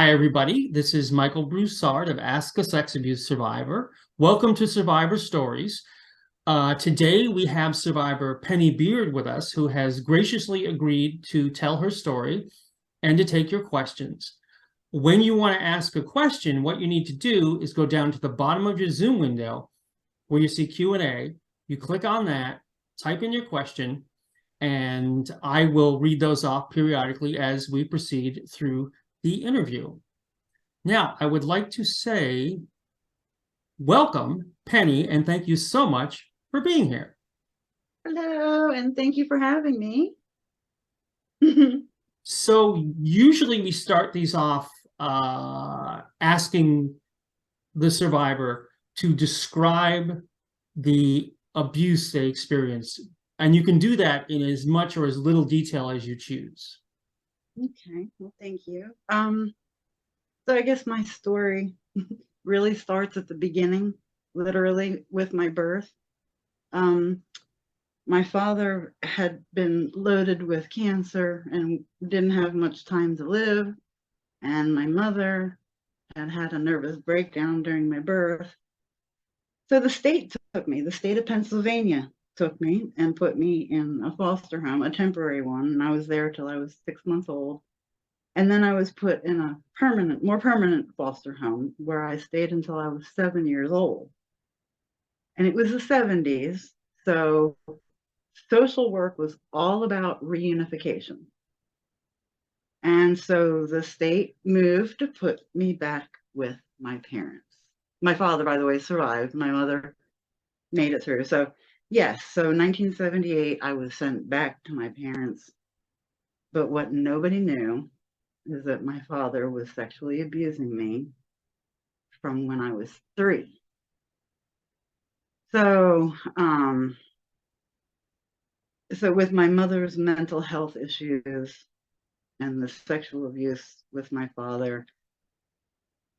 Hi, everybody. This is Michael Broussard of Ask a Sex Abuse Survivor. Welcome to Survivor Stories. Today, we have survivor Penny Beard with us, who has graciously agreed to tell her story and to take your questions. When you want to ask a question, what you need to do is go down to the bottom of your Zoom window where you see Q&A. You click on that, type in your question, and I will read those off periodically as we proceed through the interview. Now, I would like to say welcome, Penny, and thank you so much for being here. Hello, and thank you for having me. So usually we start these off asking the survivor to describe the abuse they experienced. And you can do that in as much or as little detail as you choose. Okay, well, thank you. So I guess my story really starts at the beginning, literally with my birth. My father had been loaded with cancer and didn't have much time to live, and my mother had had a nervous breakdown during my birth. So the state of Pennsylvania took me and put me in a foster home, a temporary one, and I was there till I was 6 months old. And then I was put in a more permanent foster home where I stayed until I was 7 years old. And it was the 70s, so social work was all about reunification. And so the state moved to put me back with my parents. My father, by the way, survived. My mother made it through. So yes, so 1978, I was sent back to my parents. But what nobody knew is that my father was sexually abusing me from when I was 3. So, so with my mother's mental health issues and the sexual abuse with my father,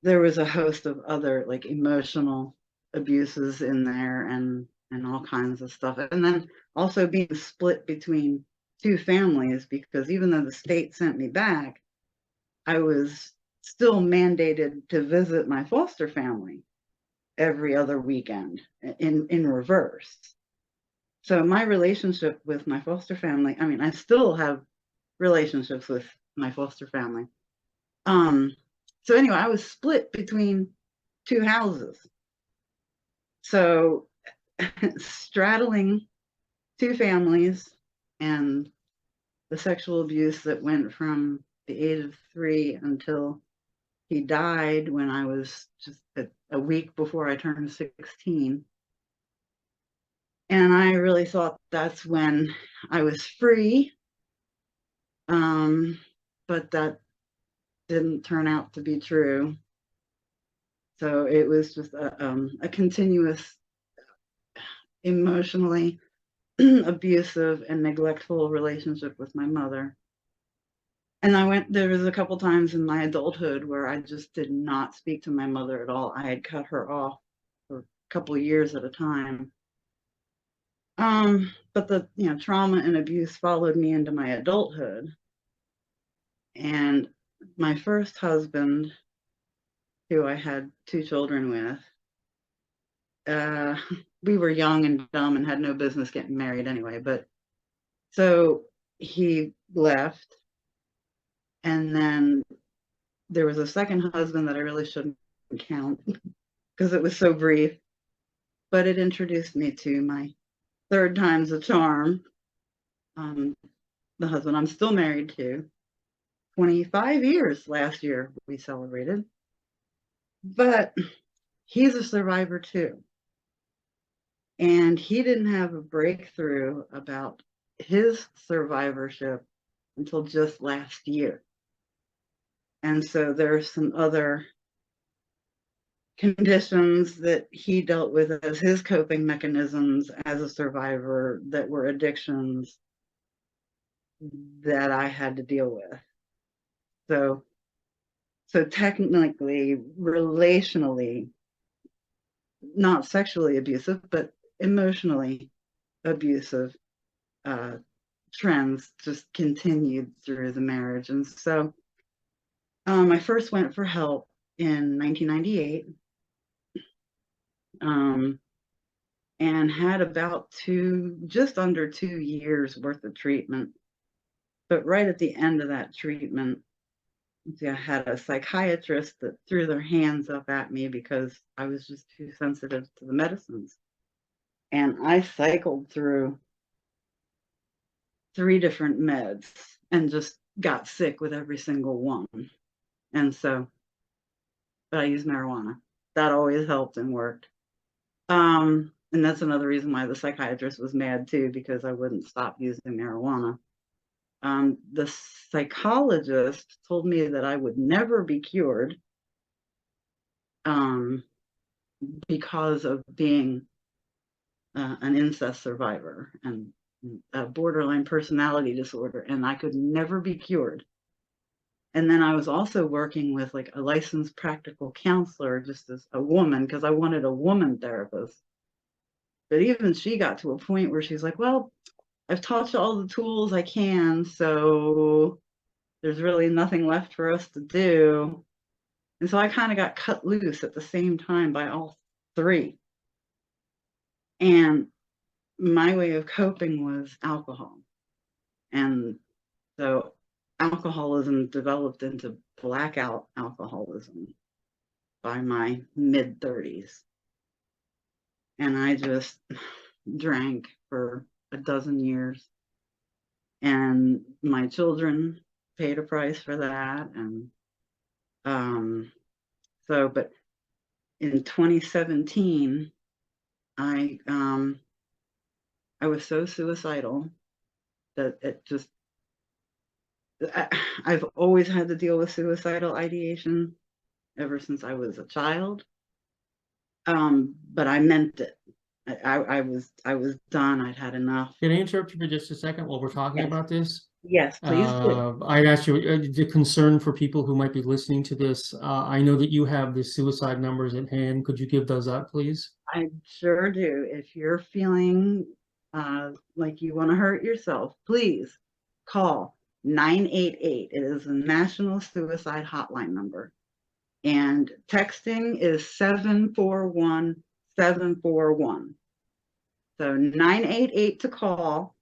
there was a host of other like emotional abuses in there and all kinds of stuff. And then also being split between 2 families, because even though the state sent me back, I was still mandated to visit my foster family every other weekend in reverse. So my relationship with my foster family, I mean, I still have relationships with my foster family. So anyway, I was split between 2 houses. So straddling 2 families and the sexual abuse that went from the age of 3 until he died when I was just a week before I turned 16. And I really thought that's when I was free. But that didn't turn out to be true. So it was just a continuous, emotionally abusive and neglectful relationship with my mother. And there was a couple times in my adulthood where I just did not speak to my mother at all. I had cut her off for a couple of years at a time. But the trauma and abuse followed me into my adulthood. And my first husband, who I had 2 children with, we were young and dumb and had no business getting married anyway. But so he left. And then there was a second husband that I really shouldn't count because it was so brief. But it introduced me to my 3rd time's a charm, the husband I'm still married to. 25 years last year we celebrated. But he's a survivor too. And he didn't have a breakthrough about his survivorship until just last year. And so there's some other conditions that he dealt with as his coping mechanisms as a survivor that were addictions that I had to deal with. So technically, relationally, not sexually abusive, but emotionally abusive trends just continued through the marriage. And so I first went for help in 1998, and had about just under 2 years worth of treatment. But right at the end of that treatment, I had a psychiatrist that threw their hands up at me because I was just too sensitive to the medicines. And I cycled through 3 different meds and just got sick with every single one. And so, but I used marijuana. That always helped and worked. And that's another reason why the psychiatrist was mad too, because I wouldn't stop using marijuana. The psychologist told me that I would never be cured, because of being an incest survivor and a borderline personality disorder, and I could never be cured. And then I was also working with like a licensed practical counselor, just as a woman, because I wanted a woman therapist. But even she got to a point where she's like, well, I've taught you all the tools I can, so there's really nothing left for us to do. And so I kind of got cut loose at the same time by all 3. And my way of coping was alcohol. And so alcoholism developed into blackout alcoholism by my mid-30s. And I just drank for a dozen years. And my children paid a price for that. And but in 2017, I was so suicidal that it just, I've always had to deal with suicidal ideation ever since I was a child. But I meant it. I was done. I'd had enough. Can I interrupt you for just a second while we're talking Yes. about this? Yes, please do. I'd ask you the concern for people who might be listening to this. I know that you have the suicide numbers at hand. Could you give those up, please? I sure do. If you're feeling like you want to hurt yourself, please call 988. It is a National Suicide Hotline number. And texting is 741-741. So 988 to call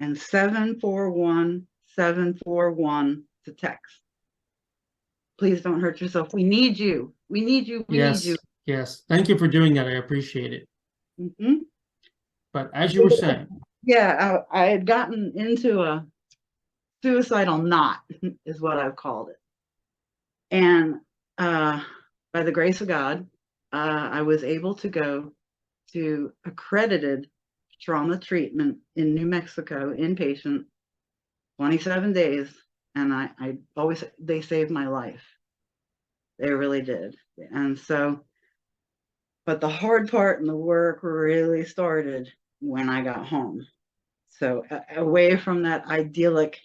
and 741-741 to text. Please don't hurt yourself. We need you. We need you. We need you. Yes. Thank you for doing that. I appreciate it. Mm-hmm. But as you were saying. Yeah, I had gotten into a suicidal knot, is what I've called it. And by the grace of God, I was able to go to accredited trauma treatment in New Mexico, inpatient, 27 days. And I always, they saved my life. They really did. And so, but the hard part and the work really started when I got home. So away from that idyllic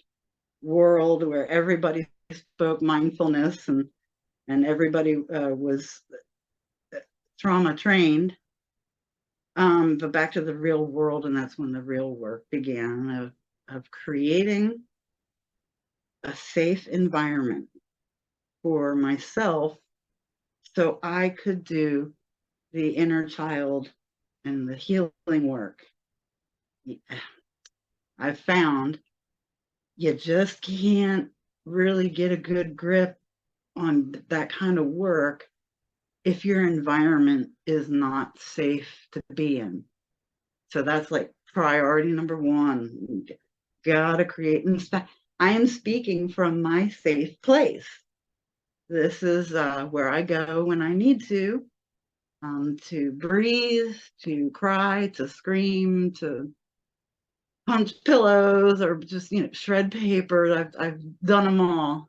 world where everybody spoke mindfulness and everybody was trauma trained, but back to the real world. And that's when the real work began of creating a safe environment for myself so I could do the inner child and the healing work. I've found you just can't really get a good grip on that kind of work if your environment is not safe to be in. So that's like priority number 1. Gotta create. I am speaking from my safe place. This is where I go when I need to breathe, to cry, to scream, to punch pillows, or just shred paper. I've done them all,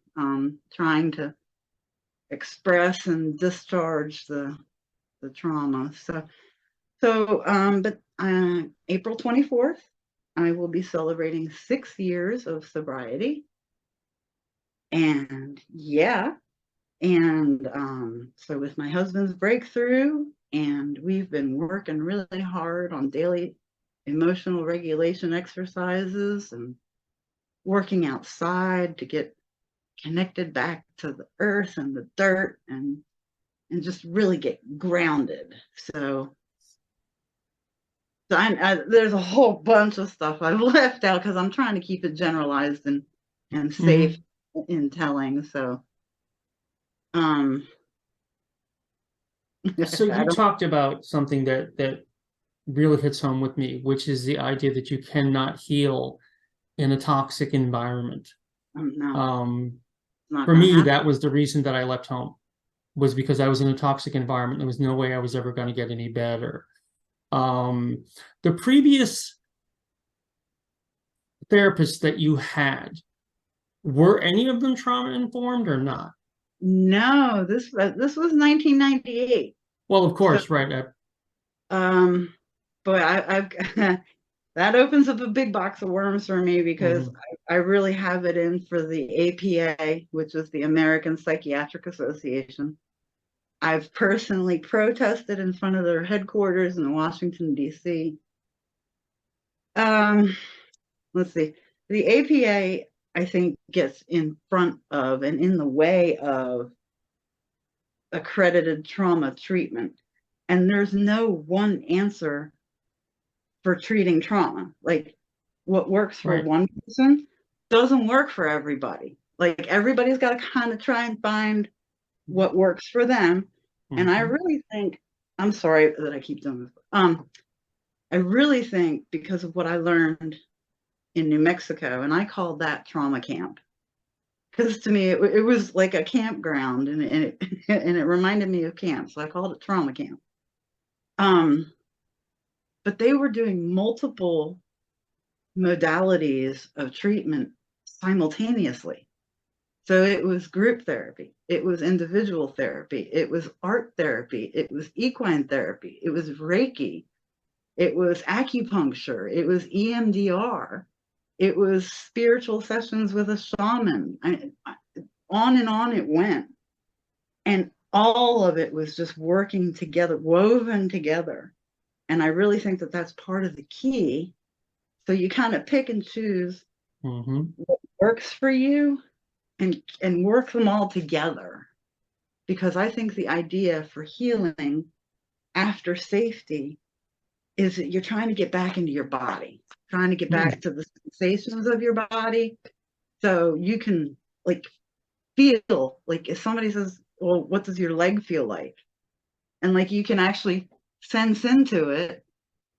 trying to express and discharge the trauma. But April 24th, I will be celebrating 6 years of sobriety. And yeah, and so with my husband's breakthrough, and we've been working really hard on daily emotional regulation exercises and working outside to get connected back to the earth and the dirt, and just really get grounded. So there's a whole bunch of stuff I've left out because I'm trying to keep it generalized and safe in telling. So, So you talked about something that really hits home with me, which is the idea that you cannot heal in a toxic environment. no, not For gonna me, happen. that was the reason that I left home, was because I was in a toxic environment. There was no way I was ever going to get any better. The previous therapists that you had, were any of them trauma informed or not? No, this was 1998. Well, of So, course, right. but I've that opens up a big box of worms for me because I really have it in for the APA, which is the American Psychiatric Association. I've personally protested in front of their headquarters in Washington, D.C. Let's see. The APA, I think, gets in front of and in the way of accredited trauma treatment. And there's no one answer for treating trauma. Like what works for one person doesn't work for everybody. Like everybody's got to kind of try and find what works for them. And I really think, I'm sorry that I keep doing this. I really think because of what I learned in New Mexico, and I called that trauma camp. Because to me, it was like a campground, and it reminded me of camp, so I called it trauma camp. But they were doing multiple modalities of treatment simultaneously. So it was group therapy, it was individual therapy, it was art therapy, it was equine therapy, it was Reiki, it was acupuncture, it was EMDR, it was spiritual sessions with a shaman. On and on it went. And all of it was just working together, woven together. And I really think that that's part of the key. So you kind of pick and choose what works for you and work them all together. Because I think the idea for healing after safety is that you're trying to get back into your body, trying to get back to the sensations of your body. So you can like feel, like if somebody says, well, what does your leg feel like? And like you can actually sense into it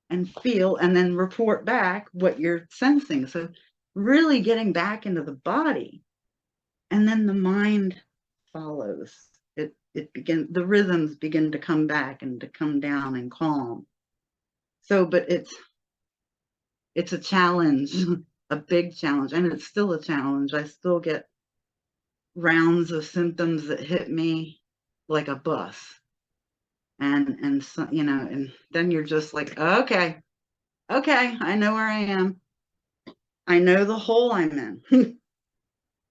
and feel and then report back what you're sensing. So really getting back into the body, and then the mind follows. It begins, the rhythms begin to come back and to come down and calm. So, but it's a challenge, a big challenge, and it's still a challenge. I still get rounds of symptoms that hit me like a bus. And so, you know, and then you're just like, okay, I know where I am. I know the hole I'm in.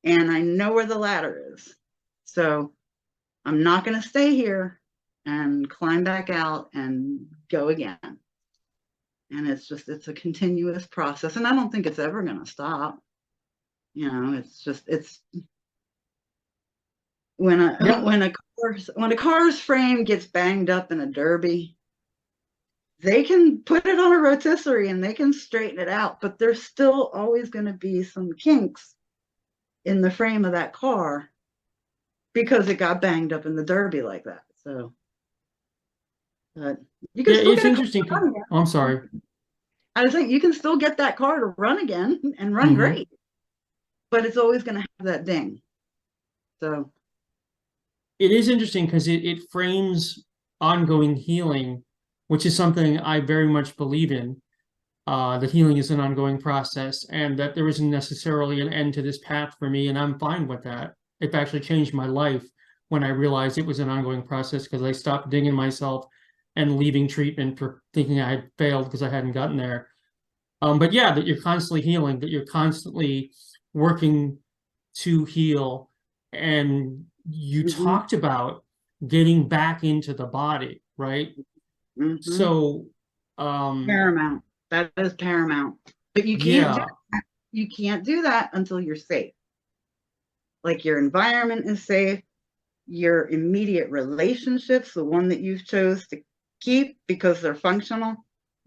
And I know where the ladder is. So I'm not going to stay here and climb back out and go again. And it's a continuous process. And I don't think it's ever going to stop. You know, it's when a car's frame gets banged up in a derby, they can put it on a rotisserie and they can straighten it out, but there's still always going to be some kinks in the frame of that car because it got banged up in the derby like that. So, but you can still it's get a interesting. car to run again. I'm sorry. I was saying you can still get that car to run again and run great, but it's always going to have that ding. So it is interesting because it frames ongoing healing, which is something I very much believe in. That healing is an ongoing process, and that there isn't necessarily an end to this path for me, and I'm fine with that. It actually changed my life when I realized it was an ongoing process, because I stopped dinging myself and leaving treatment for thinking I had failed because I hadn't gotten there. But yeah, that you're constantly healing, that you're constantly working to heal. And you talked about getting back into the body, right? So paramount. That is paramount. But you can't do that until you're safe. like your environment is safe, your immediate relationships, the one that you've chose to keep because they're functional,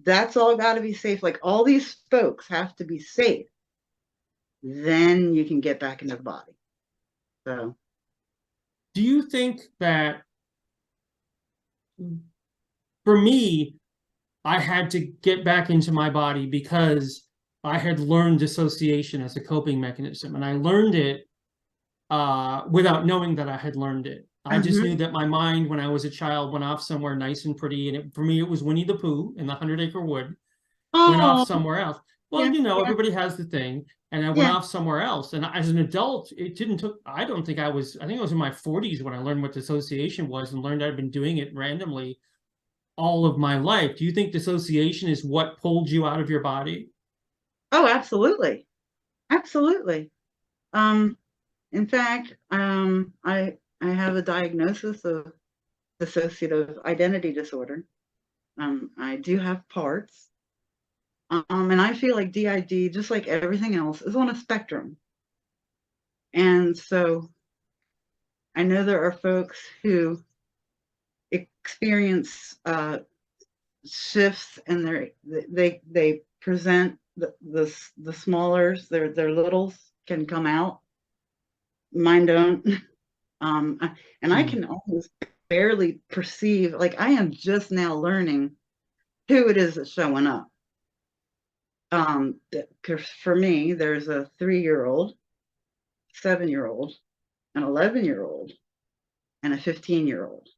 that's all got to be safe. Like all these folks have to be safe. Then you can get back into the body. So, Do you think that, for me, I had to get back into my body because I had learned dissociation as a coping mechanism, and I learned it without knowing that I had learned it. I just knew that my mind, when I was a child, went off somewhere nice and pretty, and for me, it was Winnie the Pooh in the 100 Acre Wood. Went off oh, somewhere else. Well, yeah, you know, yeah, everybody has the thing, and I went yeah. off somewhere else. And as an adult, it didn't took. I don't think I was. I think I was in my 40s when I learned what dissociation was, and learned I'd been doing it randomly all of my life. Do you think dissociation is what pulled you out of your body? Oh, absolutely. Absolutely. Um, in fact, I have a diagnosis of dissociative identity disorder. I do have parts. And I feel like DID, just like everything else, is on a spectrum. And so I know there are folks who experience shifts, and they present the smallers, their littles can come out. Mine don't. And I Hmm. can almost barely perceive. Like I am just now learning who it is that's showing up. For me, there's a 3-year-old, 7-year-old, an 11-year-old, and a 15-year-old.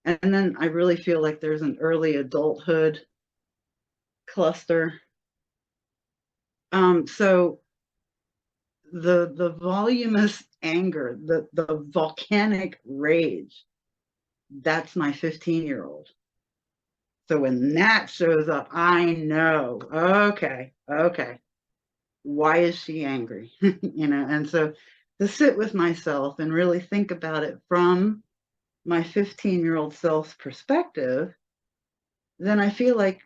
And then I really feel like there's an early adulthood cluster. So the voluminous anger, the volcanic rage, that's my 15-year-old. So when that shows up, I know, okay, why is she angry? And so to sit with myself and really think about it from my 15-year-old self's perspective, then I feel like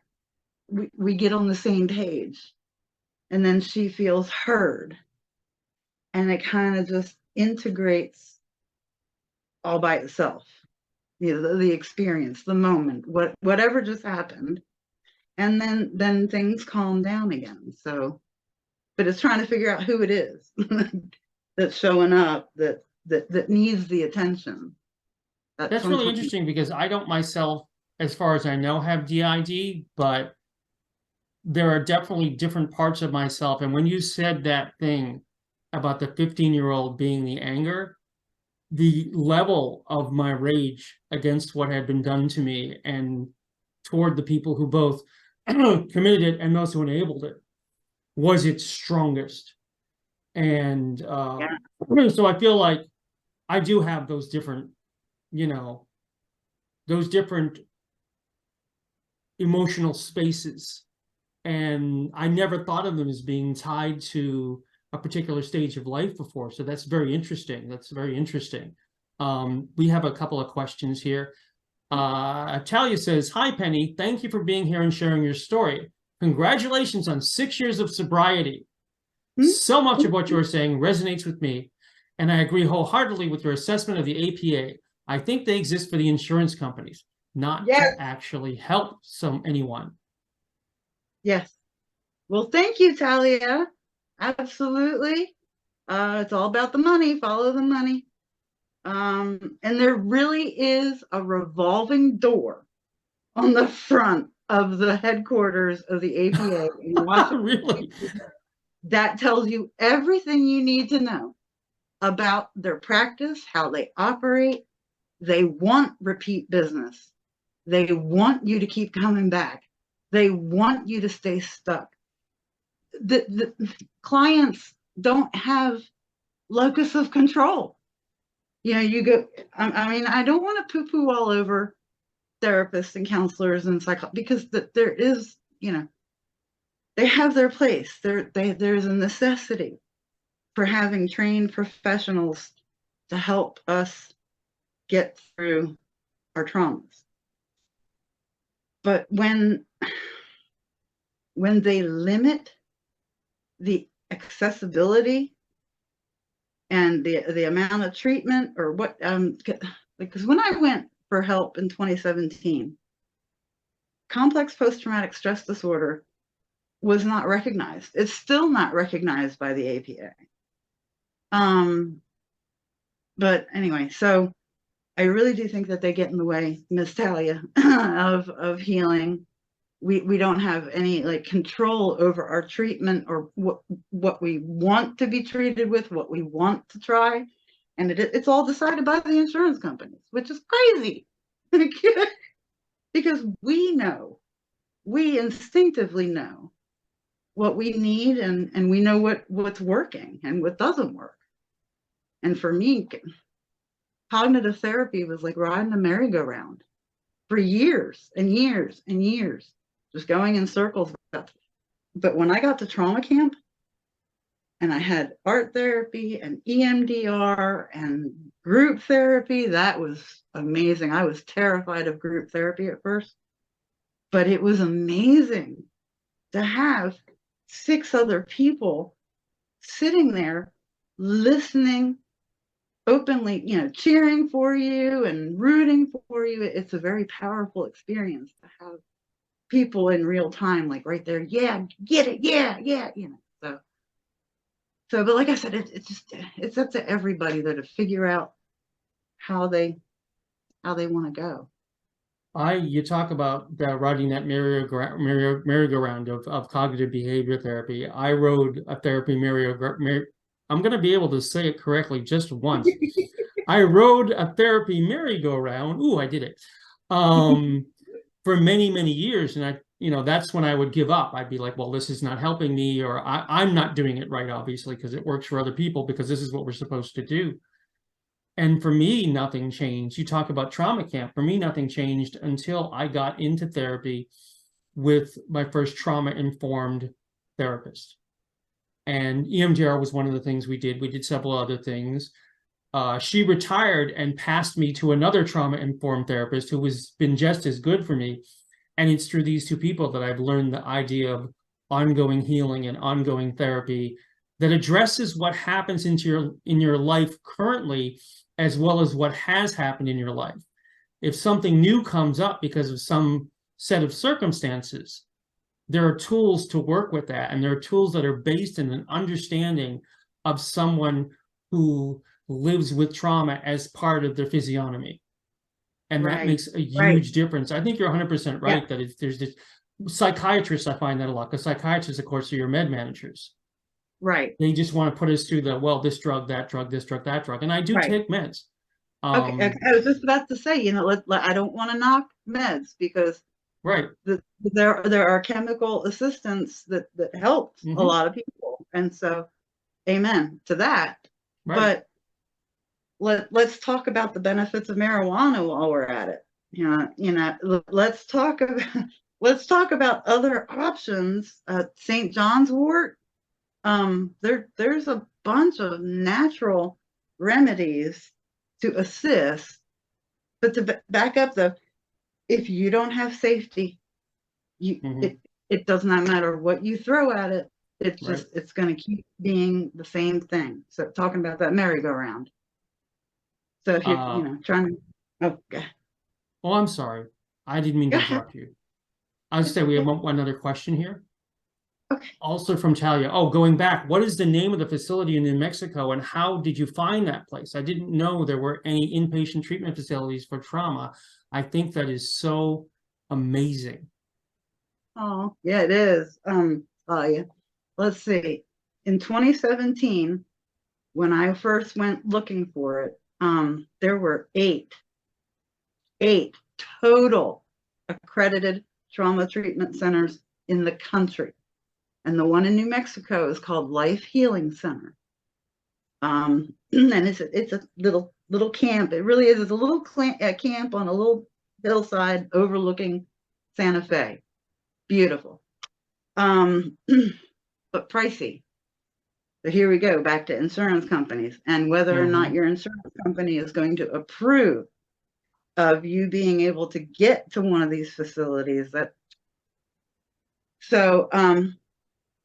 we get on the same page. And then she feels heard. And it kind of just integrates all by itself. The experience, the moment, whatever just happened. And then things calm down again. So, but it's trying to figure out who it is that's showing up that needs the attention. That That's really sometimes, interesting because I don't myself, as far as I know, have DID, but there are definitely different parts of myself. And when you said that thing about the 15-year-old being the anger, the level of my rage against what had been done to me and toward the people who both committed it and those who enabled it was its strongest. And yeah, so I feel like I do have those different, you know, those different emotional spaces. And I never thought of them as being tied to a particular stage of life before. So that's very interesting. That's very interesting. We have a couple of questions here. Talia says, "Hi, Penny. Thank you for being here and sharing your story. Congratulations on 6 years of sobriety. hmm? So much of what you are saying resonates with me, and I agree wholeheartedly with your assessment of the APA. I think they exist for the insurance companies, not to Yes, actually help anyone." yes. Well, thank you, Talia. Absolutely. It's all about the money. Follow the money. And there really is a revolving door on the front of the headquarters of the APA in Washington Really? that tells you everything you need to know about their practice, how they operate. They want repeat business. They want you to keep coming back. They want you to stay stuck. The clients don't have locus of control. You go, I mean, I don't want to poo poo all over therapists and counselors and psychologists because there is, they have their place. There's a necessity for having trained professionals to help us get through our traumas. But when they limit the accessibility and the amount of treatment or what, because when I went for help in 2017, complex post-traumatic stress disorder was not recognized. It's still not recognized by the APA. But anyway, so I really do think that they get in the way, Miss Talia, of healing. We don't have any like control over our treatment or what we want to be treated with, what we want to try, and it's all decided by the insurance companies, which is crazy. Because we instinctively know what we need, and we know what's working and what doesn't work. And for me, cognitive therapy was like riding a merry-go-round for years and years and years, just going in circles. But when I got to trauma camp and I had art therapy and EMDR and group therapy, that was amazing. I was terrified of group therapy at first, but it was amazing to have 6 other people sitting there listening openly, cheering for you and rooting for you. It's a very powerful experience to have people in real time, like right there. Yeah, get it. Yeah. So, but like I said, it's up to everybody though to figure out how they want to go. You talk about riding that merry-go-round of cognitive behavior therapy. I rode a therapy I'm going to be able to say it correctly just once. I rode a therapy merry-go-round. Ooh, I did it. For many, many years. And that's when I would give up. I'd be like, well, this is not helping me, or I'm not doing it right, obviously, because it works for other people, because this is what we're supposed to do. And for me, nothing changed. You talk about trauma camp. For me, nothing changed until I got into therapy with my first trauma-informed therapist. And EMDR was one of the things we did. We did several other things. She retired and passed me to another trauma-informed therapist who has been just as good for me. And it's through these 2 people that I've learned the idea of ongoing healing and ongoing therapy that addresses what happens in your life currently, as well as what has happened in your life. If something new comes up because of some set of circumstances, there are tools to work with that. And there are tools that are based in an understanding of someone who lives with trauma as part of their physiognomy. And that makes a huge difference. I think you're 100% right that there's this psychiatrists. I find that a lot, because psychiatrists, of course, are your med managers. Right. They just want to put us through this drug, that drug, this drug, that drug. And I do take meds. Okay. I was just about to say, I don't want to knock meds, because there are chemical assistants that help a lot of people. And so, amen to that. But let's talk about the benefits of marijuana while we're at it. Let's talk about other options. St. John's wort. There's a bunch of natural remedies to assist, but to back up though, if you don't have safety, it does not matter what you throw at it. It's just it's going to keep being the same thing. So talking about that merry-go-round. So if you're trying to, Oh, I'm sorry, I didn't mean to interrupt you. I was saying we have one other question here. Okay. Also from Talia. Oh, going back, what is the name of the facility in New Mexico, and how did you find that place? I didn't know there were any inpatient treatment facilities for trauma. I think that is so amazing. Oh, yeah, it is. Talia, let's see. In 2017, when I first went looking for it, there were eight total accredited trauma treatment centers in the country. And the one in New Mexico is called Life Healing Center. And it's a little camp. It really is. It's a little camp on a little hillside overlooking Santa Fe. Beautiful. But pricey. So here we go, back to insurance companies and whether or not your insurance company is going to approve of you being able to get to one of these facilities. So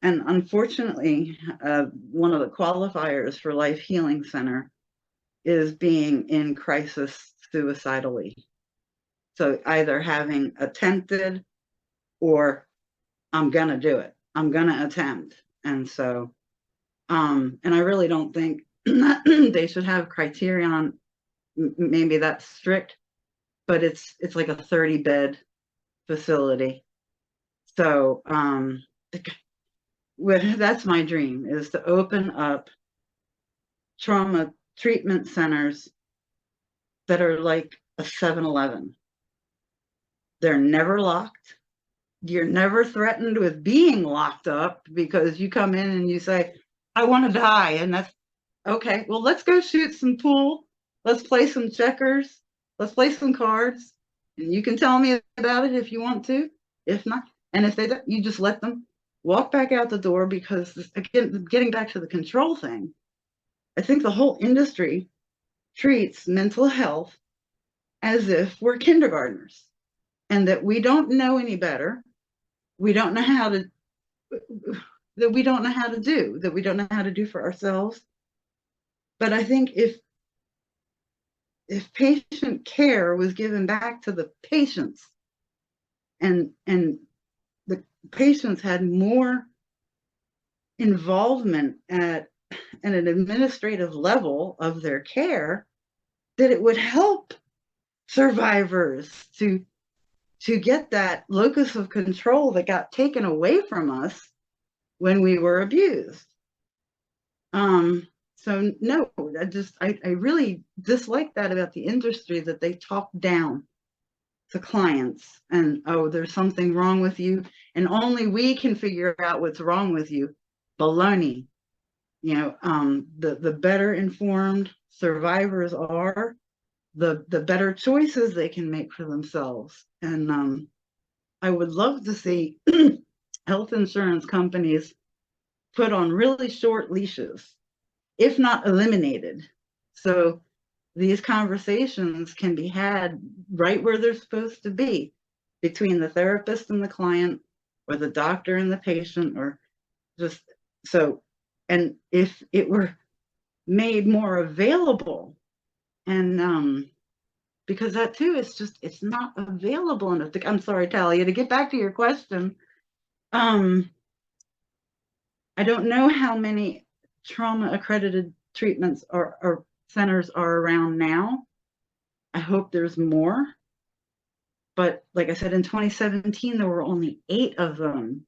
And unfortunately, one of the qualifiers for Life Healing Center is being in crisis suicidally. So either having attempted or I'm going to do it. I'm going to attempt. And so, and I really don't think they should have criterion. Maybe that's strict, but it's like a 30-bed facility. So, that's my dream, is to open up trauma treatment centers that are like a 7-Eleven. They're never locked. You're never threatened with being locked up because you come in and you say, I want to die. And that's okay. Well, let's go shoot some pool. Let's play some checkers. Let's play some cards. And you can tell me about it if you want to. If not, and if they don't, you just let them walk back out the door, because again, getting back to the control thing, I think the whole industry treats mental health as if we're kindergartners and that we don't know any better. We don't know how to, that we don't know how to do, that we don't know how to do for ourselves. But I think if patient care was given back to the patients, and the patients had more involvement at an administrative level of their care, that it would help survivors to get that locus of control that got taken away from us when we were abused. So no, I really dislike that about the industry, that they talk down to clients and, oh, there's something wrong with you and only we can figure out what's wrong with you. Baloney. You know, the better informed survivors are, the better choices they can make for themselves. And I would love to see health insurance companies put on really short leashes, if not eliminated. So these conversations can be had right where they're supposed to be, between the therapist and the client, or the doctor and the patient, or just so. And if it were made more available, and because that too is just, it's not available enough. I'm sorry, Talia, to get back to your question. I don't know how many trauma accredited treatments or centers are around now. I hope there's more. But like I said, in 2017, there were only 8 of them.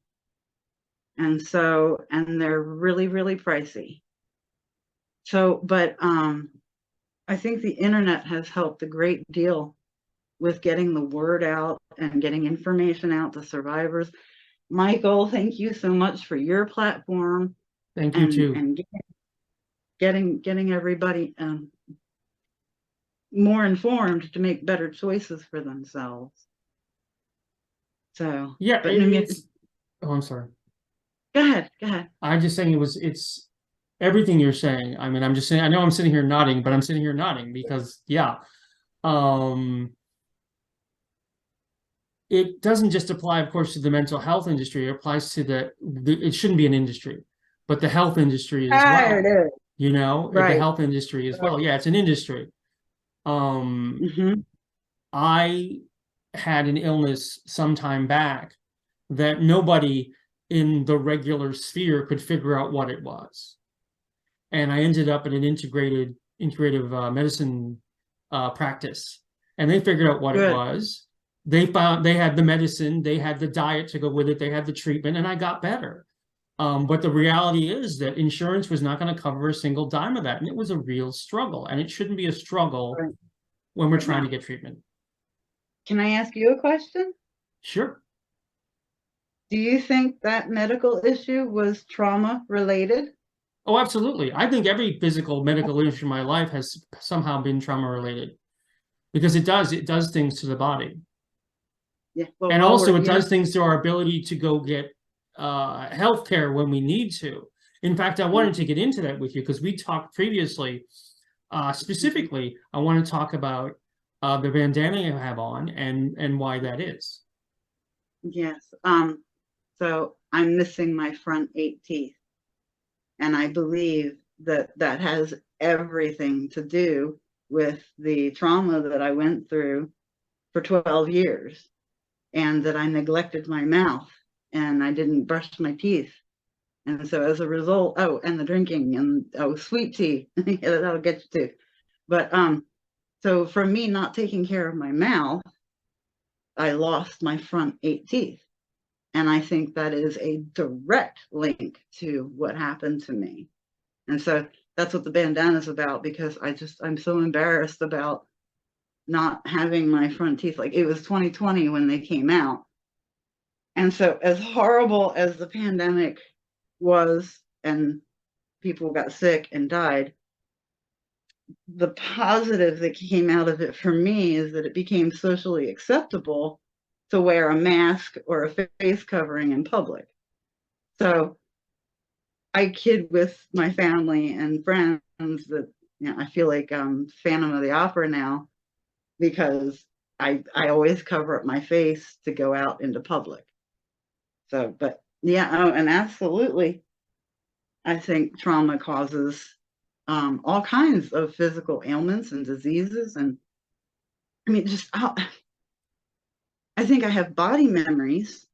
And so, and they're really, really pricey. So, but I think the internet has helped a great deal with getting the word out and getting information out to survivors. Michael, thank you so much for your platform. Thank you too. And getting everybody more informed to make better choices for themselves. So Yeah, but oh, I'm sorry. Go ahead. I'm just saying it's everything you're saying. I mean, I'm just saying, I know I'm sitting here nodding, but I'm sitting here nodding because, yeah, it doesn't just apply, of course, to the mental health industry. It applies to it shouldn't be an industry, but the health industry as well. It is. You know, Right. the health industry as well. Yeah, it's an industry. I had an illness some time back that nobody in the regular sphere could figure out what it was. And I ended up in an integrative medicine practice, and they figured out what it was. They had the medicine, they had the diet to go with it, they had the treatment, and I got better. But the reality is that insurance was not going to cover a single dime of that, and it was a real struggle. And it shouldn't be a struggle when we're trying to get treatment. Can I ask you a question? Sure. Do you think that medical issue was trauma related? Oh, absolutely. I think every physical medical issue in my life has somehow been trauma related, because it does things to the body. Yeah. Well, and also it does things to our ability to go get health care when we need to. In fact, I wanted to get into that with you because we talked previously. Specifically, I want to talk about the bandana you have on and why that is. Yes. So I'm missing my front 8 teeth. And I believe that that has everything to do with the trauma that I went through for 12 years, and that I neglected my mouth and I didn't brush my teeth. And so as a result, oh, and the drinking and sweet tea, that'll get you too. But so for me not taking care of my mouth, I lost my front 8 teeth. And I think that is a direct link to what happened to me. And so that's what the bandana is about, because I'm so embarrassed about not having my front teeth. Like, it was 2020 when they came out. And so as horrible as the pandemic was, and people got sick and died, the positive that came out of it for me is that it became socially acceptable to wear a mask or a face covering in public. So I kid with my family and friends that, I feel like Phantom of the Opera now, because I always cover up my face to go out into public. So, but yeah, and absolutely, I think trauma causes all kinds of physical ailments and diseases. And I mean, I think I have body memories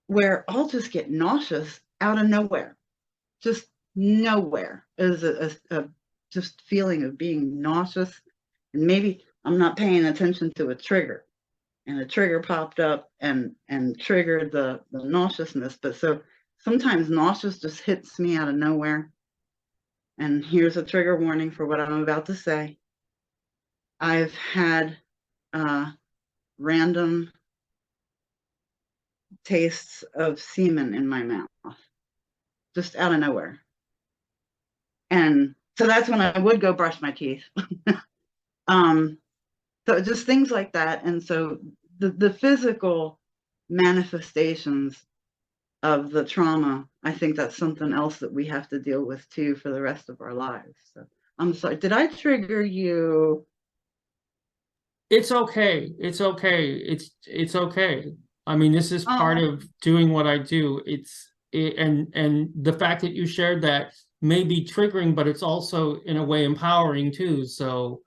where I'll just get nauseous out of nowhere, just nowhere. Is a just feeling of being nauseous, and maybe I'm not paying attention to a trigger, and a trigger popped up and triggered the nauseousness. But so sometimes nauseous just hits me out of nowhere. And here's a trigger warning for what I'm about to say. I've had random tastes of semen in my mouth, just out of nowhere. And so that's when I would go brush my teeth. So just things like that. And so the physical manifestations of the trauma, I think that's something else that we have to deal with too for the rest of our lives. So I'm sorry, did I trigger you? It's okay. It's okay. It's okay. I mean, this is part of doing what I do. And the fact that you shared that may be triggering, but it's also in a way empowering too. So,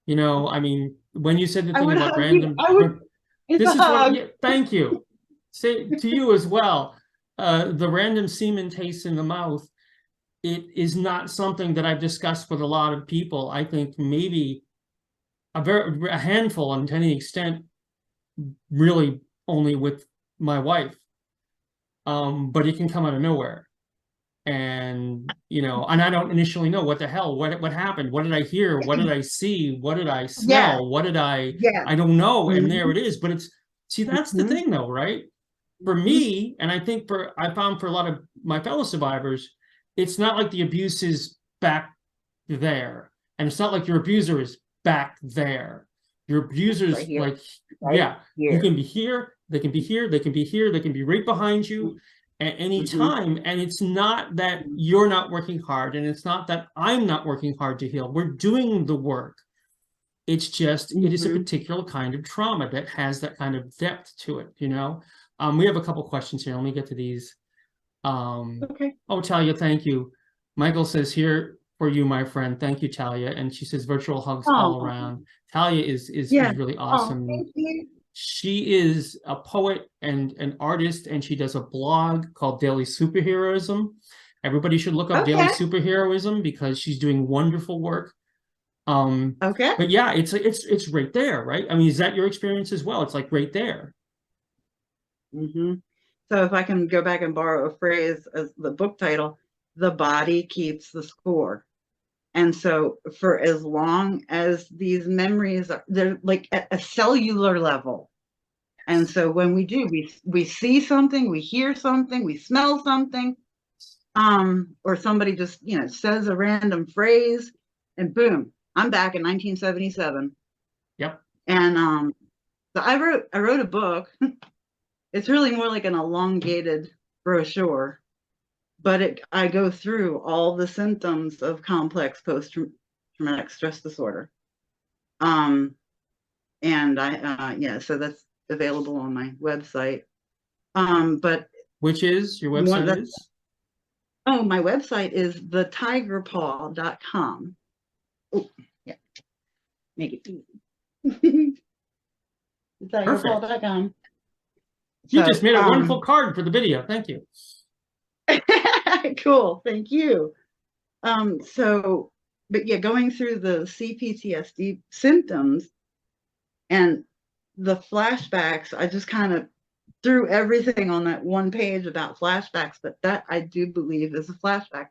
I mean, when you said the thing about random, this is what, yeah, thank you. Say to you as well. The random semen taste in the mouth, it is not something that I've discussed with a lot of people. I think maybe a handful, and to any extent, really only with my wife. But it can come out of nowhere. And and I don't initially know what the hell, what happened, what did I hear, what did I see, what did I smell, what did I don't know. And there it is. But that's the thing though, right? For me, and I think I found for a lot of my fellow survivors, it's not like the abuse is back there, and it's not like your abuser is back there. Your abuser's like, yeah, you can be here, they can be here, they can be here, they can be right behind you at any time. And it's not that you're not working hard, and it's not that I'm not working hard to heal. We're doing the work. It's just, it is a particular kind of trauma that has that kind of depth to it, We have a couple questions here. Let me get to these. Okay. Oh, Talia, thank you. Michael says, here for you, my friend. Thank you, Talia. And she says, virtual hugs all around. Talia is really awesome. Thank you. She is a poet and an artist, and she does a blog called Daily Superheroism. Everybody should look up Daily Superheroism, because she's doing wonderful work. But yeah, it's right there, right? I mean, is that your experience as well? It's like right there. So if I can go back and borrow a phrase as the book title, the body keeps the score. And so for as long as these memories are, they're like at a cellular level. And so when we do, we see something, we hear something, we smell something, or somebody just, says a random phrase, and boom, I'm back in 1977. Yep. And so I wrote a book. It's really more like an elongated brochure, but I go through all the symptoms of complex post-traumatic stress disorder. And so that's available on my website. But which is your You want website that? is? Oh, my website is thetigerpaw.com. Oh, yeah, make it easy. Perfect. Thetigerpaw.com. You just So, made a wonderful card for the video. Thank you. cool. Thank you. So, but yeah, going through the CPTSD symptoms and the flashbacks, I just kind of threw everything on that one page about flashbacks, but that I do believe is a flashback.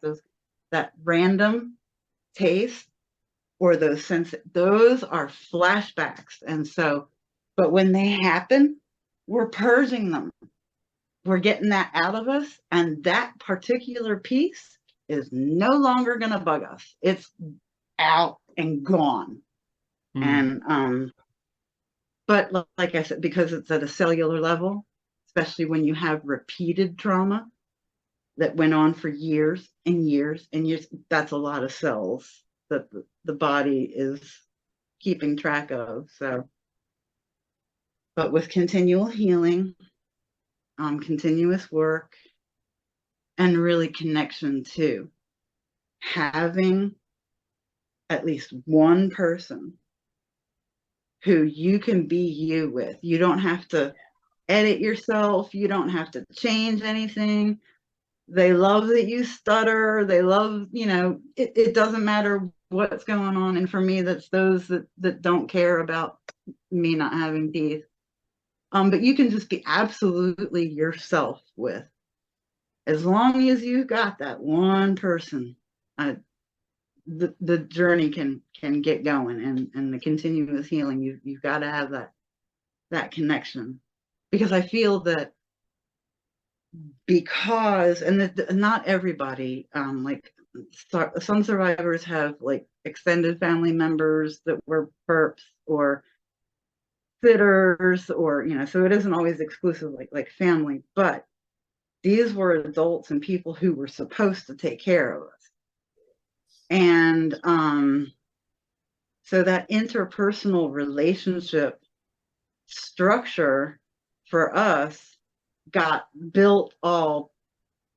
That random taste or those are flashbacks. And so, but when they happen, we're purging them. We're getting that out of us, and that particular piece is no longer going to bug us. It's out and gone. Mm. And but like I said, because it's at a cellular level, especially when you have repeated trauma that went on for years and years and years, that's a lot of cells that the body is keeping track of. So, but with continual healing, continuous work, and really connection too, having at least one person who you can be you with. You don't have to edit yourself. You don't have to change anything. They love that you stutter. They love, it doesn't matter what's going on. And for me, that's those that don't care about me not having teeth. But you can just be absolutely yourself with, as long as you've got that one person, the journey can get going, and the continuous healing. You've got to have that connection, because I feel that and that not everybody, like some survivors have like extended family members that were perps or sitters, or so it isn't always exclusively like family, but these were adults and people who were supposed to take care of us. And so that interpersonal relationship structure for us got built all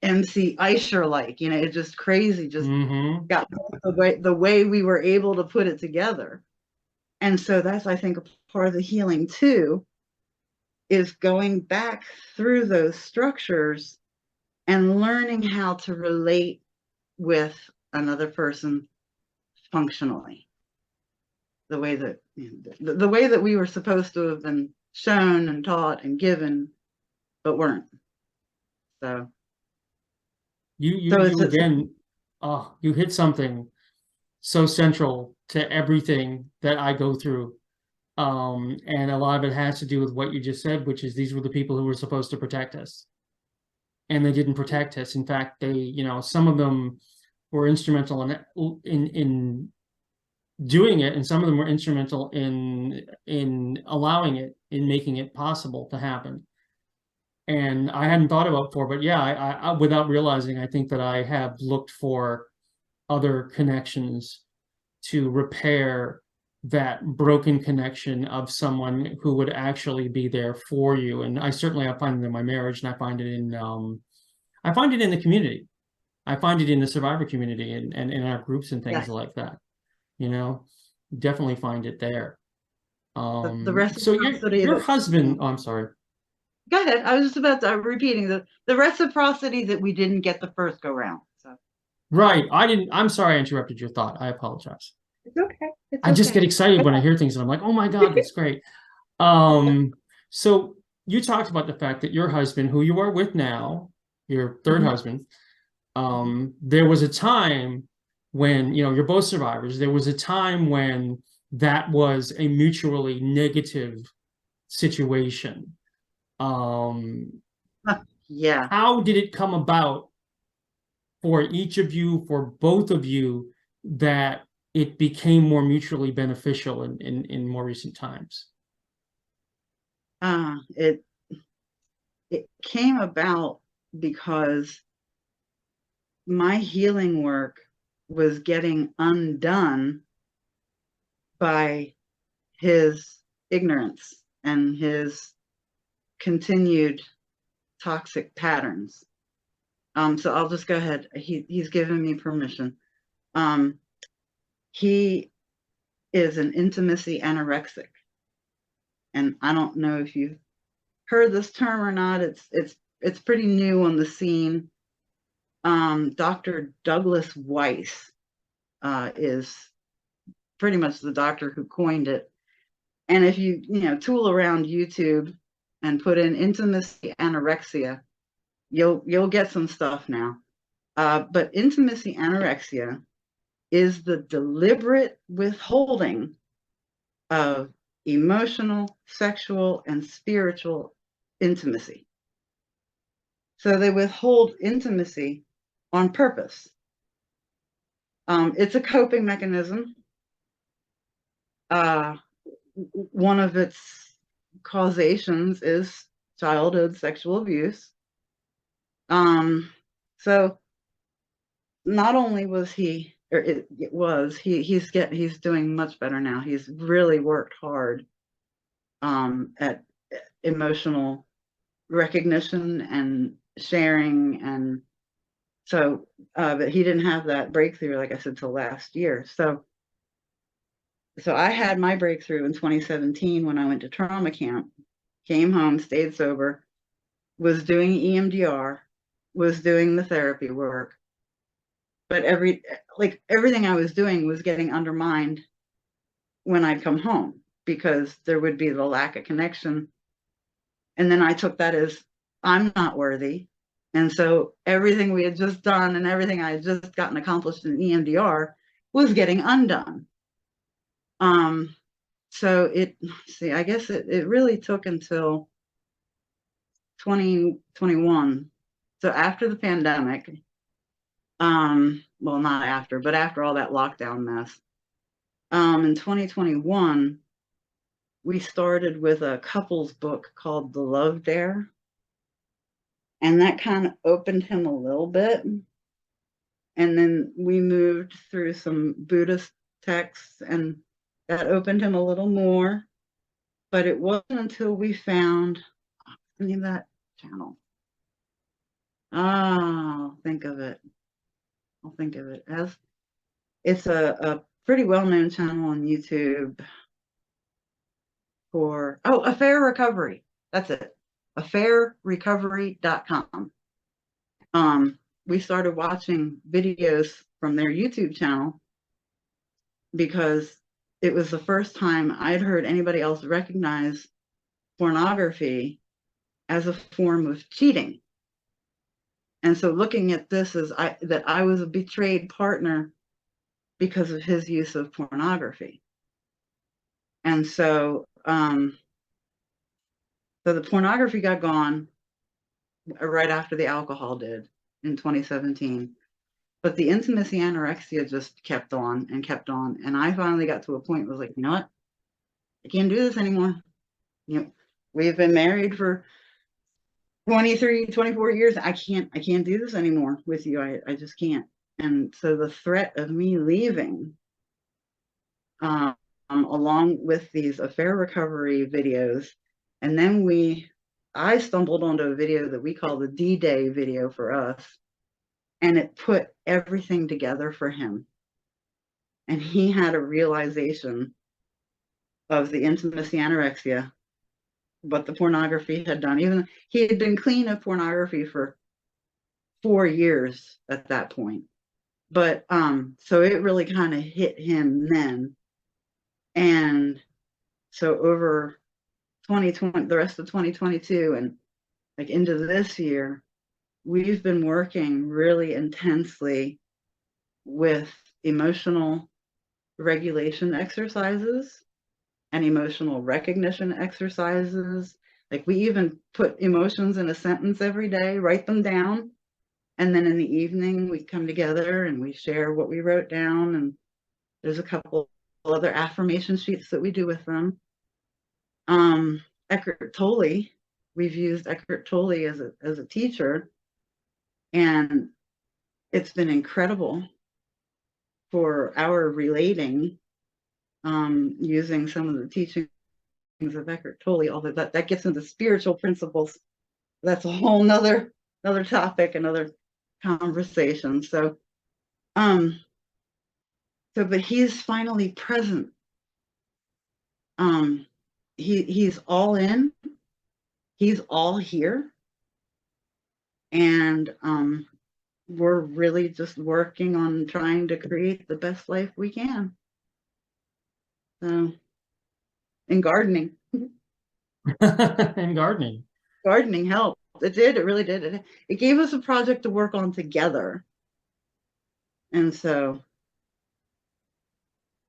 MC Escher like, it's just crazy, just got the way we were able to put it together. And so that's, I think, a part of the healing too, is going back through those structures and learning how to relate with another person functionally, the way that we were supposed to have been shown and taught and given, but weren't. So You again, you hit something so central to everything that I go through. And a lot of it has to do with what you just said, which is these were the people who were supposed to protect us, and they didn't protect us. In fact, some of them were instrumental in doing it, and some of them were instrumental in allowing it, in making it possible to happen. And I hadn't thought about before, but yeah, I without realizing, I think that I have looked for other connections to repair that broken connection of someone who would actually be there for you. And I find it in my marriage, and I find it in the community. I find it in the survivor community, and in our groups and things yes, like that. Definitely find it there. the So reciprocity your that, husband, oh, I'm sorry. go ahead. I was just about to repeating the reciprocity that we didn't get the first go round. So Right. I'm sorry I interrupted your thought. I apologize. it's okay. It's I just get okay. excited when I hear things and I'm like, oh my God, that's great. So you talked about the fact that your husband, who you are with now, your third Mhm. husband, there was a time when, you're both survivors. There was a time when that was a mutually negative situation. Yeah. How did it come about for each of you, for both of you, that it became more mutually beneficial in more recent times? It came about because my healing work was getting undone by his ignorance and his continued toxic patterns. So I'll just go ahead. He's given me permission. He is an intimacy anorexic. And I don't know if you've heard this term or not. It's pretty new on the scene. Dr. Douglas Weiss is pretty much the doctor who coined it. And if you tool around YouTube and put in intimacy anorexia, you'll get some stuff now. But intimacy anorexia is the deliberate withholding of emotional, sexual, and spiritual intimacy. So they withhold intimacy on purpose. It's a coping mechanism. One of its causations is childhood sexual abuse. So not only was he, or it was, he's doing much better now. He's really worked hard at emotional recognition and sharing, and so but he didn't have that breakthrough, like I said, till last year. So I had my breakthrough in 2017 when I went to trauma camp, came home, stayed sober, was doing EMDR, was doing the therapy work, but everything I was doing was getting undermined when I'd come home, because there would be the lack of connection. And then I took that as, I'm not worthy. And so everything we had just done and everything I had just gotten accomplished in EMDR was getting undone. So I guess it really took until 2021. So after the pandemic, well, not after, but after all that lockdown mess, in 2021, we started with a couples book called The Love Dare. And that kind of opened him a little bit. And then we moved through some Buddhist texts, and that opened him a little more. But it wasn't until we found that channel. I'll think of it as, it's a pretty well-known channel on YouTube for, Affair Recovery. That's it. affairrecovery.com. We started watching videos from their YouTube channel because it was the first time I'd heard anybody else recognize pornography as a form of cheating. And so looking at this as that I was a betrayed partner because of his use of pornography. And so, so the pornography got gone right after the alcohol did in 2017. But the intimacy anorexia just kept on and kept on. And I finally got to a point where I was like, you know what? I can't do this anymore. We've been married for 23, 24 years. I can't do this anymore with you. I just can't. And so the threat of me leaving, along with these affair recovery videos, and then I stumbled onto a video that we call the D-Day video for us, and it put everything together for him. And he had a realization of the intimacy anorexia, what the pornography had done. Even he had been clean of pornography for 4 years at that point. But so it really kind of hit him then. And so over 2020, the rest of 2022 and like into this year, we've been working really intensely with emotional regulation exercises and emotional recognition exercises. Like we even put emotions in a sentence every day, write them down. And then in the evening, we come together and we share what we wrote down. And there's a couple other affirmation sheets that we do with them. Eckhart Tolle, we've used Eckhart Tolle as a teacher. And it's been incredible for our relating, using some of the teachings of Eckhart Tolle, although that gets into spiritual principles that's a whole another topic, another conversation. But he's finally present. He's all in, he's all here, and we're really just working on trying to create the best life we can. So, and gardening. And gardening. Gardening helped. It did. It really did. It gave us a project to work on together. And so,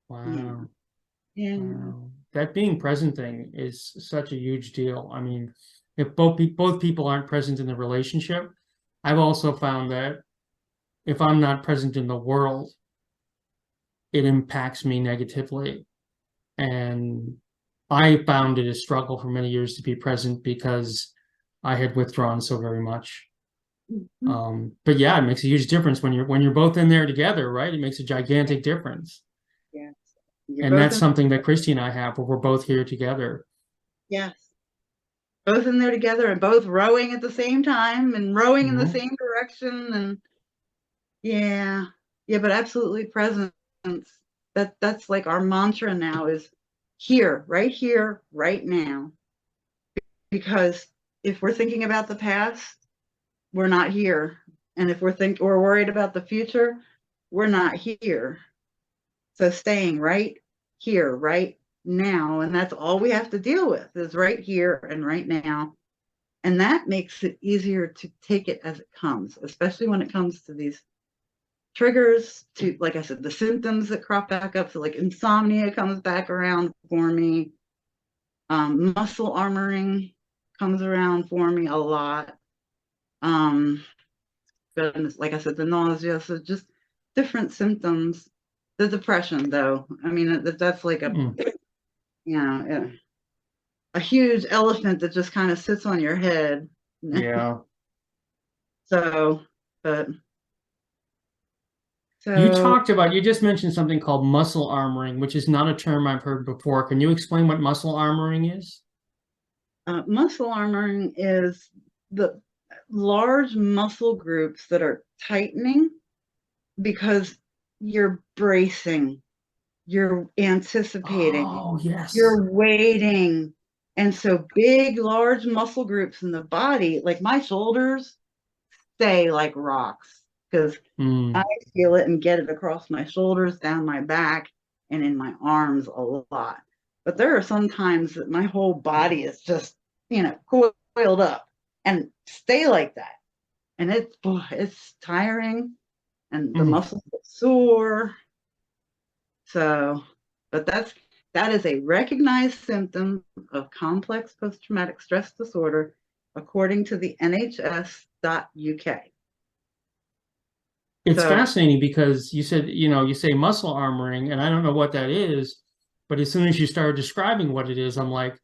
Wow. yeah. Wow. That being present thing is such a huge deal. I mean, if both people aren't present in the relationship, I've also found that if I'm not present in the world, it impacts me negatively. And I found it a struggle for many years to be present because I had withdrawn so very much. But yeah, it makes a huge difference when you're both in there together, right? It makes a gigantic difference. Yes. You're And both that's something that Christy and I have where we're both here together. yes. Both in there together and both rowing at the same time and rowing in the Mhm. same direction. And yeah. Yeah, but absolutely presence. That's like our mantra now is here, right now. Because if we're thinking about the past, we're not here. And if we're worried about the future, we're not here. So staying right here, right now, and that's all we have to deal with is right here and right now. And that makes it easier to take it as it comes, especially when it comes to these triggers, to, like I said, the symptoms that crop back up. So like insomnia comes back around for me. Muscle armoring comes around for me a lot. Goodness, like I said, the nausea, so just different symptoms. The depression, though, I mean, that's like a, a huge elephant that just kind of sits on your head. Yeah. So, but You just mentioned something called muscle armoring, which is not a term I've heard before. Can you explain what muscle armoring is? Muscle armoring is the large muscle groups that are tightening because you're bracing, you're anticipating, Oh, yes. you're waiting. And so big, large muscle groups in the body, like my shoulders, stay like rocks because I feel it and get it across my shoulders, down my back, and in my arms a lot. But there are some times that my whole body is just, coiled up and stay like that. And it's tiring and the muscles get sore. So, but that is a recognized symptom of complex post-traumatic stress disorder according to the NHS.UK. It's So, fascinating because you said, you say muscle armoring, and I don't know what that is, but as soon as you started describing what it is, I'm like,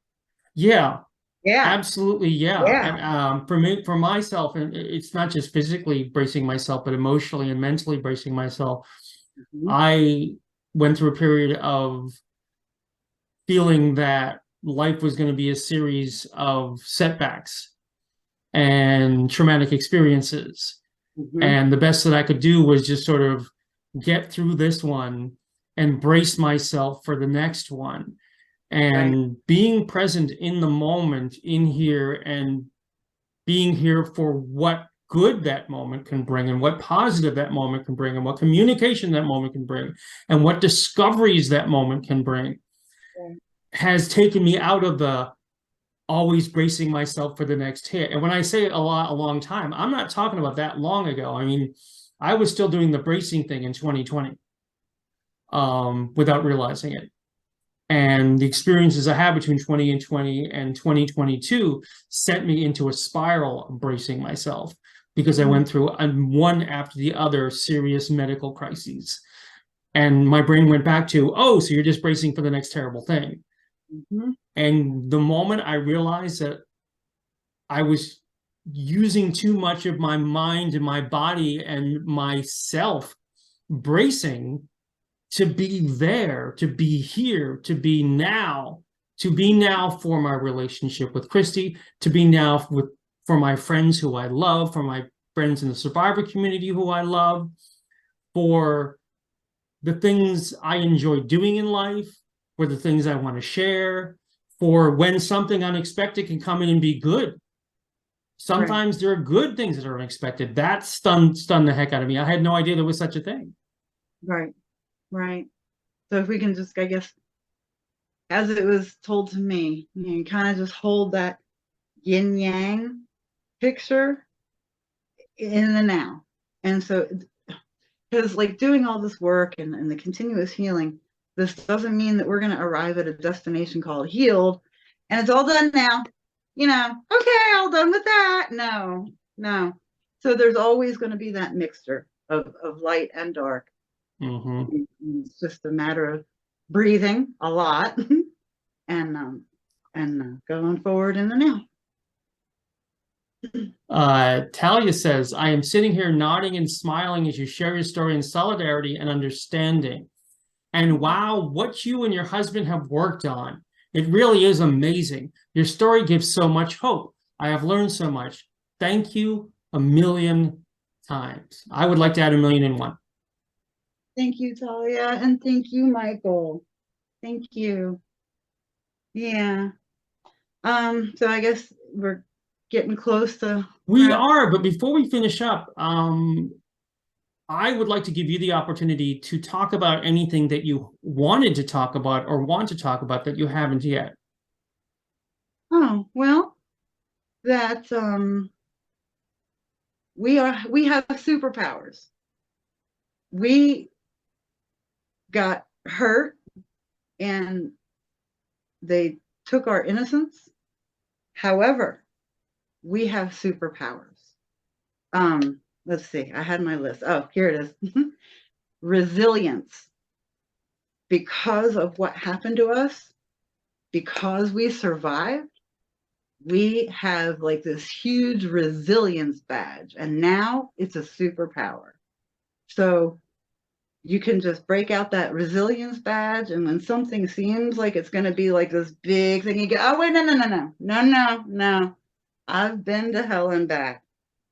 yeah, yeah, absolutely, yeah. yeah. And for myself, and it's not just physically bracing myself, but emotionally and mentally bracing myself. Mhm. I went through a period of feeling that life was going to be a series of setbacks and traumatic experiences. Mhm. And the best that I could do was just sort of get through this one and brace myself for the next one. Right. And being present in the moment, in here, and being here for what good that moment can bring, and what positive that moment can bring, and what communication that moment can bring, and what discoveries that moment can bring, Right. has taken me out of the always bracing myself for the next hit. And when I say a long time, I'm not talking about that long ago. I mean, I was still doing the bracing thing in 2020 without realizing it. And the experiences I had between 2020 and 2022 sent me into a spiral of bracing myself because I went through one after the other serious medical crises. And my brain went back to, oh, so you're just bracing for the next terrible thing. Mhm. And the moment I realized that I was using too much of my mind and my body and myself bracing to be there, to be here, to be now for my relationship with Christy, to be now for my friends who I love, for my friends in the survivor community who I love, for the things I enjoy doing in life, for the things I want to share, for when something unexpected can come in and be good. Sometimes there are good things that are unexpected. That stunned the heck out of me. I had no idea there was such a thing. Right. Right. So if we can just, I guess, as it was told to me, you kind of just hold that yin yang picture in the now. And so, because like doing all this work and the continuous healing, this doesn't mean that we're going to arrive at a destination called healed and it's all done now. You know, okay, all done with that. No, no. So there's always going to be that mixture of light and dark. Mm-hmm. It's just a matter of breathing a lot and going forward in the now. Talia says, I am sitting here nodding and smiling as you share your story in solidarity and understanding. And wow, what you and your husband have worked on. It really is amazing. Your story gives so much hope. I have learned so much. Thank you a million times. I would like to add 1,000,001. Thank you, Talia, and thank you, Michael. Thank you. Yeah. So I guess we're getting close to. We are, but before we finish up, I would like to give you the opportunity to talk about anything that you wanted to talk about or want to talk about that you haven't yet. Oh, well, that we have superpowers. We got hurt and they took our innocence. However, we have superpowers. Let's see, I had my list. Oh, here it is. Resilience. Because of what happened to us, because we survived, we have like this huge resilience badge, and now it's a superpower. So you can just break out that resilience badge, and when something seems like it's going to be like this big thing, you go, oh, wait, no. I've been to hell and back.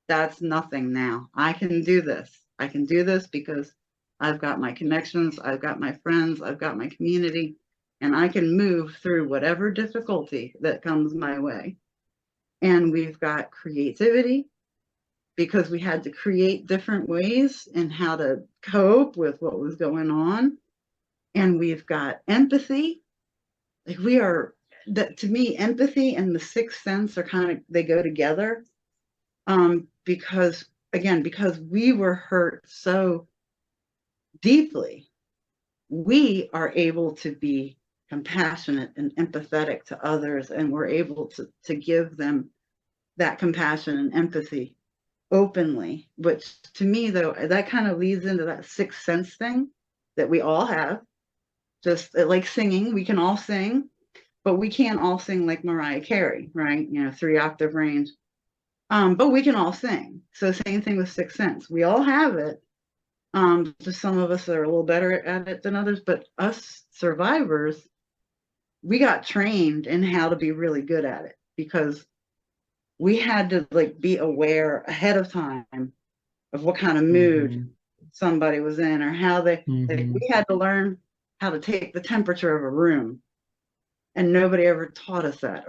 That's nothing now. I can do this. I can do this because I've got my connections, I've got my friends, I've got my community, and I can move through whatever difficulty that comes my way. And we've got creativity because we had to create different ways in how to cope with what was going on. And we've got empathy. Like we are, that to me, empathy and the sixth sense are kind of, they go together. Because again, because we were hurt so deeply, we are able to be compassionate and empathetic to others, and we're able to give them that compassion and empathy openly, which to me, though, that kind of leads into that sixth sense thing that we all have. Just like singing, we can all sing, but we can't all sing like Mariah Carey, right? 3-octave range. But we can all sing. So same thing with sixth sense. We all have it. Just some of us are a little better at it than others, but us survivors, we got trained in how to be really good at it because we had to like be aware ahead of time of what kind of mood somebody was in or how they, like, we had to learn how to take the temperature of a room, and nobody ever taught us that.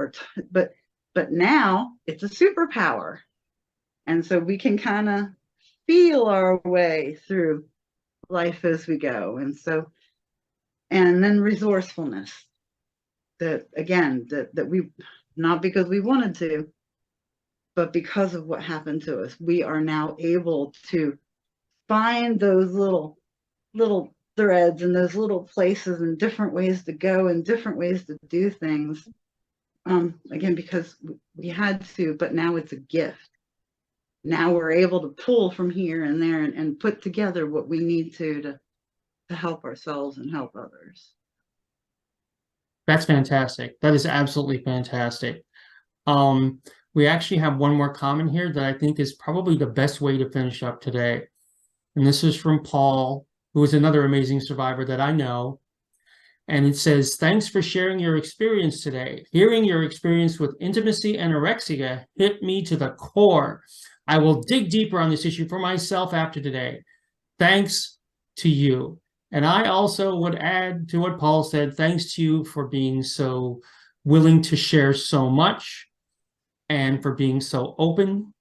But now it's a superpower. And so we can kind of feel our way through life as we go. And then resourcefulness, that again, that we, not because we wanted to, but because of what happened to us, we are now able to find those little threads and those little places and different ways to go and different ways to do things. Again, because we had to, but now it's a gift. Now we're able to pull from here and there and put together what we need to help ourselves and help others. That's fantastic. That is absolutely fantastic. We actually have one more comment here that I think is probably the best way to finish up today. And this is from Paul, who is another amazing survivor that I know. And it says, thanks for sharing your experience today. Hearing your experience with intimacy anorexia hit me to the core. I will dig deeper on this issue for myself after today. Thanks to you. And I also would add to what Paul said, thanks to you for being so willing to share so much, and for being so open,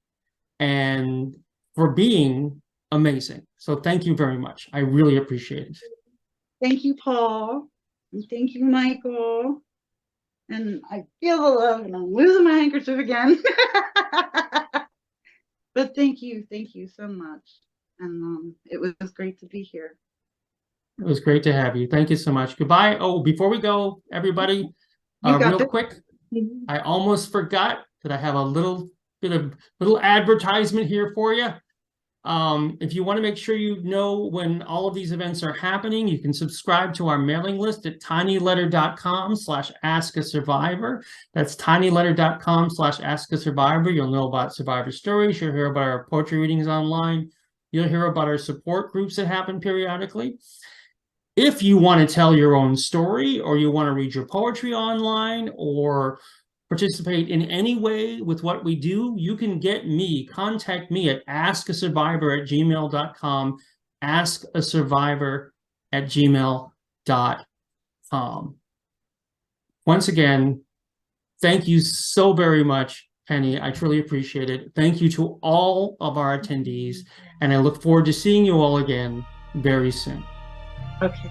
and for being amazing. So thank you very much. I really appreciate it. Thank you, Paul. And thank you, Michael. And I feel the love, and I'm losing my handkerchief again. But thank you so much. And it was great to be here. It was great to have you. Thank you so much. Goodbye. Oh, before we go, everybody, real quick, I almost forgot that I have a little advertisement here for you. If you want to make sure you know when all of these events are happening, you can subscribe to our mailing list at tinyletter.com/askasurvivor. That's tinyletter.com/askasurvivor. You'll know about survivor stories. You'll hear about our poetry readings online. You'll hear about our support groups that happen periodically. If you want to tell your own story, or you want to read your poetry online, or participate in any way with what we do, you can contact me at askasurvivor@gmail.com, askasurvivor@gmail.com. Once again, thank you so very much, Penny. I truly appreciate it. Thank you to all of our attendees, and I look forward to seeing you all again very soon. Okay.